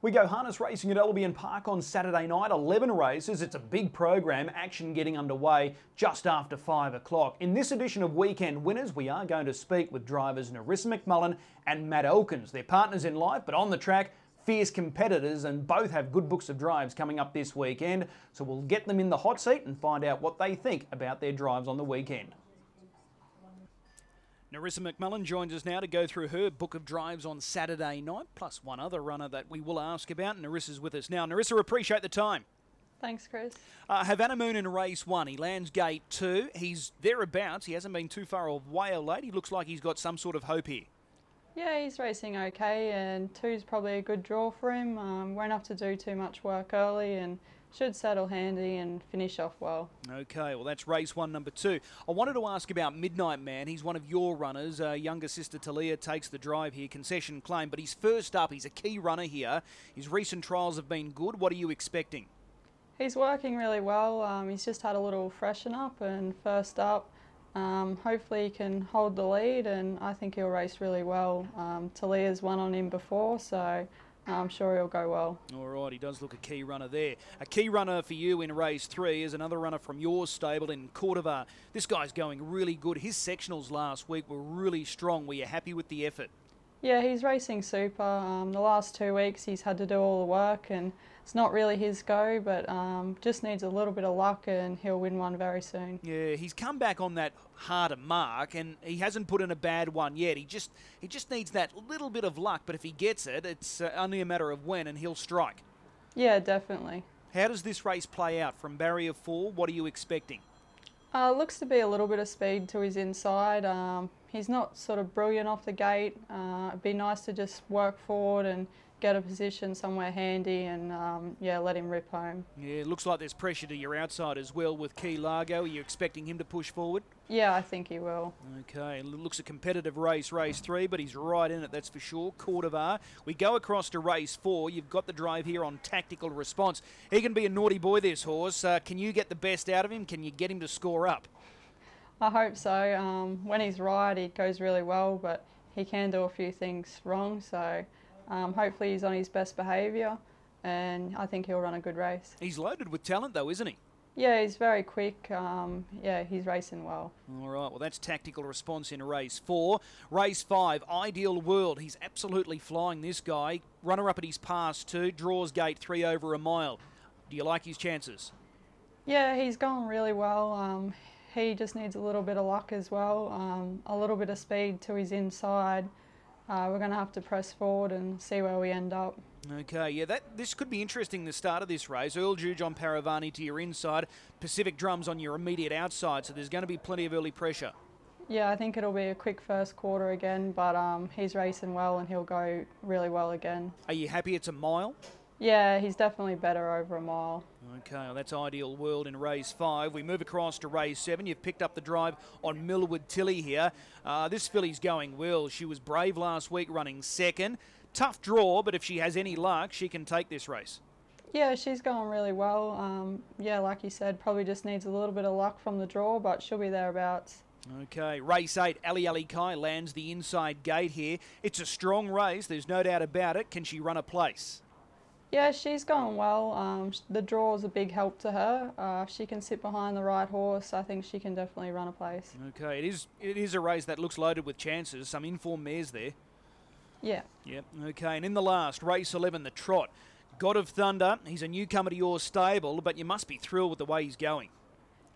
We go harness racing at Albion Park on Saturday night, 11 races. It's a big program, action getting underway just after 5 o'clock. In this edition of Weekend Winners, we are going to speak with drivers Nerissa McMullen and Matt Elkins. They're partners in life, but on the track, fierce competitors, and both have good books of drives coming up this weekend. So we'll get them in the hot seat and find out what they think about their drives on the weekend. Nerissa McMullen joins us now to go through her book of drives on Saturday night, plus one other runner that we will ask about. Nerissa's with us now. Nerissa, appreciate the time. Thanks, Chris. Havana Moon in race 1. He lands gate 2. He's thereabouts. He hasn't been too far away late. He looks like he's got some sort of hope here. Yeah, he's racing okay, and 2's probably a good draw for him. Won't have to do too much work early and should settle handy and finish off well. Okay, well that's race 1, number 2. I wanted to ask about Midnight Man. He's one of your runners. Younger sister Talia takes the drive here, concession claim, but he's first up. He's a key runner here. His recent trials have been good. What are you expecting? He's working really well. He's just had a little freshen up and first up. Hopefully he can hold the lead, and I think he'll race really well. Talia's won on him before, so I'm sure he'll go well. All right, he does look a key runner there. A key runner for you in race 3 is another runner from your stable in Cordovar. This guy's going really good. His sectionals last week were really strong. Were you happy with the effort? Yeah, he's racing super. The last 2 weeks he's had to do all the work, and it's not really his go, but just needs a little bit of luck and he'll win one very soon. Yeah, he's come back on that harder mark and he hasn't put in a bad one yet. He just needs that little bit of luck, but if he gets it, it's only a matter of when and he'll strike. Yeah, definitely. How does this race play out from barrier 4? What are you expecting? Looks to be a little bit of speed to his inside. He's not sort of brilliant off the gate. It'd be nice to just work forward and get a position somewhere handy and yeah, let him rip home. Yeah, it looks like there's pressure to your outside as well with Key Largo. Are you expecting him to push forward? Yeah, I think he will. Okay, it looks a competitive race 3, but he's right in it, that's for sure. Cordovar. We go across to race 4. You've got the drive here on Tactical Response. He can be a naughty boy, this horse. Can you get the best out of him? Can you get him to score up? I hope so. When he's right, he goes really well, but he can do a few things wrong, so hopefully he's on his best behaviour, and I think he'll run a good race. He's loaded with talent though, isn't he? Yeah, he's very quick. Yeah, he's racing well. All right, well that's Tactical Response in race 4. Race 5, Ideal World. He's absolutely flying, this guy. Runner-up at his pass 2, draws gate 3 over a mile. Do you like his chances? Yeah, he's going really well. He just needs a little bit of luck as well, a little bit of speed to his inside. We're going to have to press forward and see where we end up. Okay, yeah, this could be interesting, the start of this race. Earl Juge on Paravani to your inside, Pacific Drums on your immediate outside, so there's going to be plenty of early pressure. Yeah, I think it'll be a quick first quarter again, but he's racing well and he'll go really well again. Are you happy it's a mile? Yeah, he's definitely better over a mile. Okay, well that's Ideal World in race 5. We move across to race 7. You've picked up the drive on Millwood Tilly here. This filly's going well. She was brave last week running 2nd. Tough draw, but if she has any luck, she can take this race. Yeah, she's going really well. Yeah, like you said, probably just needs a little bit of luck from the draw, but she'll be thereabouts. Okay, race 8, Ali Ali Kai lands the inside gate here. It's a strong race, there's no doubt about it. Can she run a place? Yeah, she's going well. The draw is a big help to her. If she can sit behind the right horse, I think she can definitely run a place. Okay, it is a race that looks loaded with chances. Some informed mares there. Yeah. Yep, okay, and in the last, race 11, the Trot. God of Thunder, he's a newcomer to your stable, but you must be thrilled with the way he's going.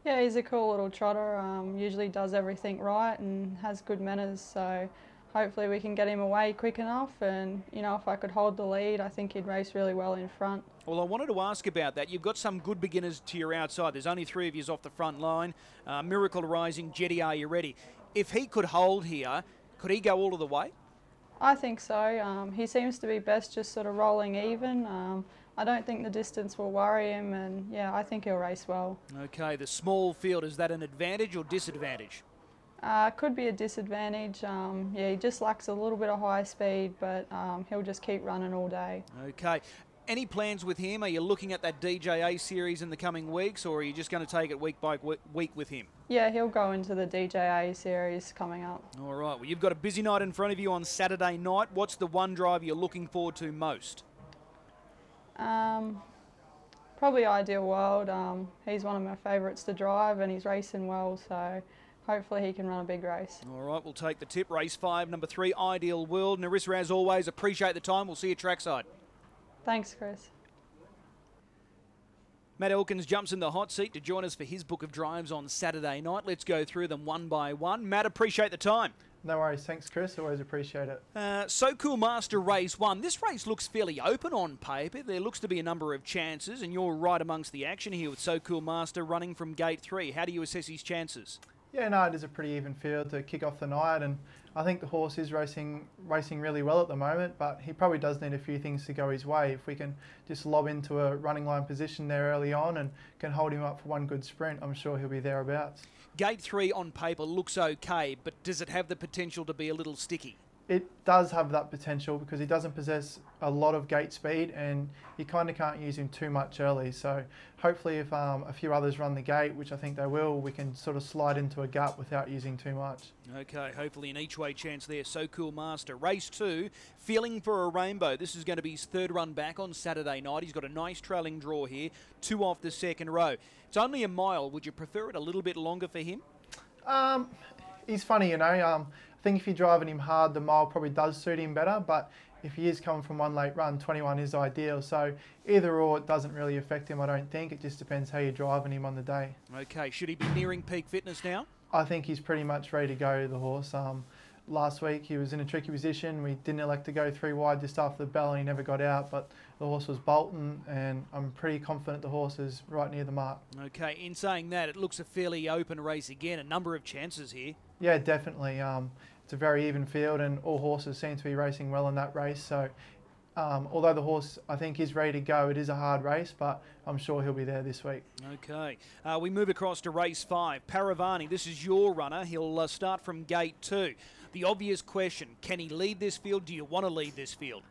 Yeah, he's a cool little trotter. Usually does everything right and has good manners, so hopefully we can get him away quick enough, and you know, if I could hold the lead, I think he'd race really well in front. Well, I wanted to ask about that. You've got some good beginners to your outside. There's only 3 of you off the front line. Miracle Rising, Jetty, are you ready? If he could hold here, could he go all of the way? I think so. He seems to be best just sort of rolling even. I don't think the distance will worry him, and yeah, I think he'll race well. Okay, the small field, is that an advantage or disadvantage? Could be a disadvantage. Yeah, he just lacks a little bit of high speed, but he'll just keep running all day. Okay. Any plans with him? Are you looking at that DJA series in the coming weeks, or are you just going to take it week by week with him? Yeah, he'll go into the DJA series coming up. All right. Well, you've got a busy night in front of you on Saturday night. What's the one drive you're looking forward to most? Probably Ideal World. He's one of my favourites to drive and he's racing well, so hopefully he can run a big race. All right, we'll take the tip. Race 5, number 3, Ideal World. Narissa, as always, appreciate the time. We'll see you trackside. Thanks, Chris. Matt Elkins jumps in the hot seat to join us for his book of drives on Saturday night. Let's go through them one by one. Matt, appreciate the time. No worries. Thanks, Chris. Always appreciate it. So Cool Master Race 1. This race looks fairly open on paper. There looks to be a number of chances, and you're right amongst the action here with So Cool Master running from gate 3. How do you assess his chances? Yeah, no, it is a pretty even field to kick off the night, and I think the horse is racing really well at the moment, but he probably does need a few things to go his way. If we can just lob into a running line position there early on and can hold him up for one good sprint, I'm sure he'll be thereabouts. Gate 3 on paper looks okay, but does it have the potential to be a little sticky? It does have that potential because he doesn't possess a lot of gate speed and you kind of can't use him too much early. So hopefully if a few others run the gate, which I think they will, we can sort of slide into a gap without using too much. Okay, hopefully an each way chance there. So Cool Master. Race 2, Feeling for a Rainbow. This is going to be his third run back on Saturday night. He's got a nice trailing draw here, 2 off the second row. It's only a mile. Would you prefer it a little bit longer for him? He's funny, you know. I think if you're driving him hard, the mile probably does suit him better, but if he is coming from one late run, 21 is ideal. So either or, it doesn't really affect him, I don't think. It just depends how you're driving him on the day. Okay, should he be nearing peak fitness now? I think he's pretty much ready to go, the horse. Last week he was in a tricky position. We didn't elect to go 3 wide just after the bell and he never got out, but the horse was bolting and I'm pretty confident the horse is right near the mark. Okay, in saying that, it looks a fairly open race again, a number of chances here. Yeah, definitely. It's a very even field and all horses seem to be racing well in that race. So although the horse I think is ready to go, it is a hard race, but I'm sure he'll be there this week. Okay, we move across to race 5. Paravani, this is your runner. He'll start from gate 2. The obvious question, can he lead this field? Do you want to lead this field?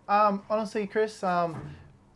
Honestly, Chris, I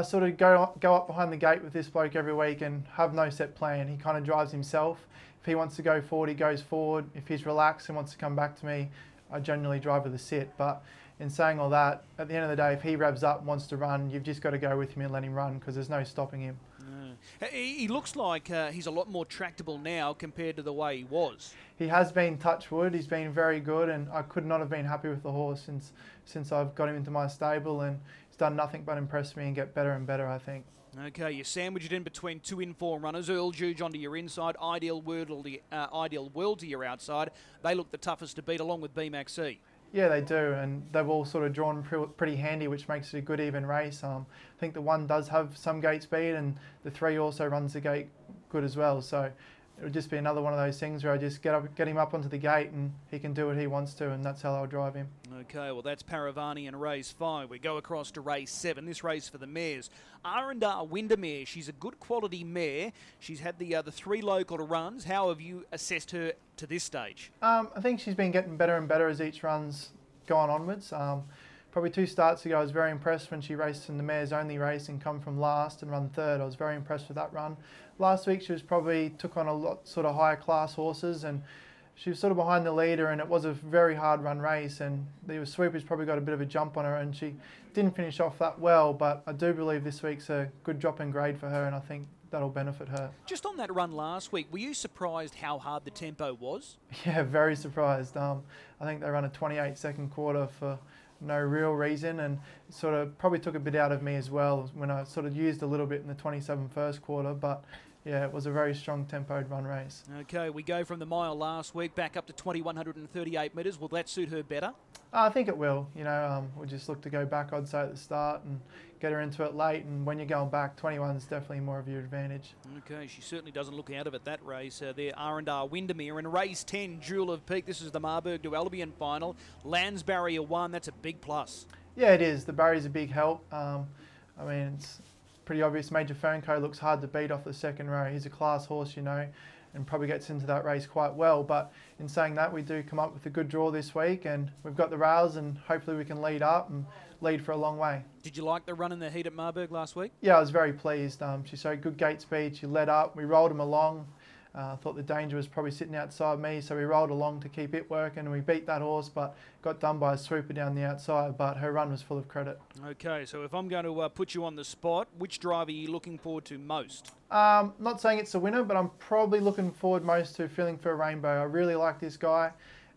sort of go up behind the gate with this bloke every week and have no set plan. He kind of drives himself. If he wants to go forward, he goes forward. If he's relaxed and wants to come back to me, I generally drive with a sit. But in saying all that, at the end of the day, if he revs up and wants to run, you've just got to go with him and let him run because there's no stopping him. He looks like he's a lot more tractable now compared to the way he was. He has been, touch wood, he's been very good and I could not have been happy with the horse since I've got him into my stable and he's done nothing but impress me and get better and better, I think. Okay, you sandwich it in between 2 in-form runners. Earl Juge onto your inside, Ideal World to your outside. They look the toughest to beat along with BMAC-C. Yeah, they do, and they've all sort of drawn pretty handy, which makes it a good even race. I think the 1 does have some gate speed, and the 3 also runs the gate good as well. So it'll just be another one of those things where I just get him up onto the gate, and he can do what he wants to, and that's how I'll drive him. Okay, well that's Paravani in race 5. We go across to race 7. This race for the mares. R&R Windermere. She's a good quality mare. She's had the 3 local runs. How have you assessed her to this stage? I think she's been getting better and better as each run's gone onwards. Probably 2 starts ago, I was very impressed when she raced in the mares only race and come from last and run 3rd. I was very impressed with that run. Last week she was probably took on a lot sort of higher class horses and she was sort of behind the leader and it was a very hard run race and the sweepers probably got a bit of a jump on her and she didn't finish off that well, but I do believe this week's a good drop in grade for her and I think that'll benefit her. Just on that run last week, were you surprised how hard the tempo was? Yeah, very surprised. I think they ran a 28-second quarter for no real reason and it sort of probably took a bit out of me as well when I sort of used a little bit in the 27 first quarter, but yeah, it was a very strong tempoed run race. Okay, we go from the mile last week back up to 2,138 metres. Will that suit her better? I think it will. You know, we'll just look to go back, I'd say, at the start and get her into it late. And when you're going back, 21 is definitely more of your advantage. Okay, she certainly doesn't look out of it, that race. There, R&R Windermere. And race 10, Jewel of Peak. This is the Marburg to Albion final. Lands Barrier 1, that's a big plus. Yeah, it is. The barrier's a big help. I mean, it's pretty obvious. Major Fernco looks hard to beat off the second row. He's a class horse, you know, and probably gets into that race quite well. But in saying that, we do come up with a good draw this week and we've got the rails and hopefully we can lead up and lead for a long way. Did you like the run in the heat at Marburg last week? Yeah, I was very pleased. She showed good gate speed. She led up. We rolled him along. I thought the danger was probably sitting outside me, so we rolled along to keep it working, and we beat that horse, but got done by a swooper down the outside, but her run was full of credit. Okay, so if I'm going to put you on the spot, which driver are you looking forward to most? Not saying it's a winner, but I'm probably looking forward most to Feeling for a Rainbow. I really like this guy,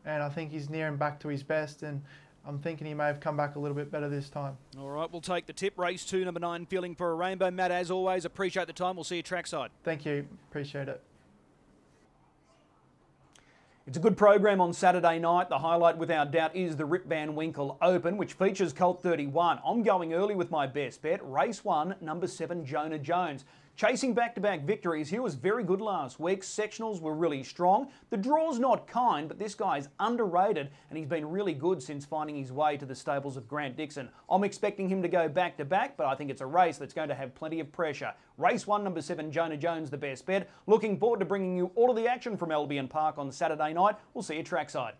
and I think he's nearing back to his best, and I'm thinking he may have come back a little bit better this time. All right, we'll take the tip. Race 2, number 9, Feeling for a Rainbow. Matt, as always, appreciate the time. We'll see you trackside. Thank you. Appreciate it. It's a good program on Saturday night. The highlight, without doubt, is the Rip Van Winkle Open, which features Colt 31. I'm going early with my best bet. Race 1, number 7, Jonah Jones. Chasing back-to-back victories, he was very good last week. Sectionals were really strong. The draw's not kind, but this guy's underrated, and he's been really good since finding his way to the stables of Grant Dixon. I'm expecting him to go back-to-back, but I think it's a race that's going to have plenty of pressure. Race 1, number 7, Jonah Jones, the best bet. Looking forward to bringing you all of the action from Albion Park on Saturday night. We'll see you trackside.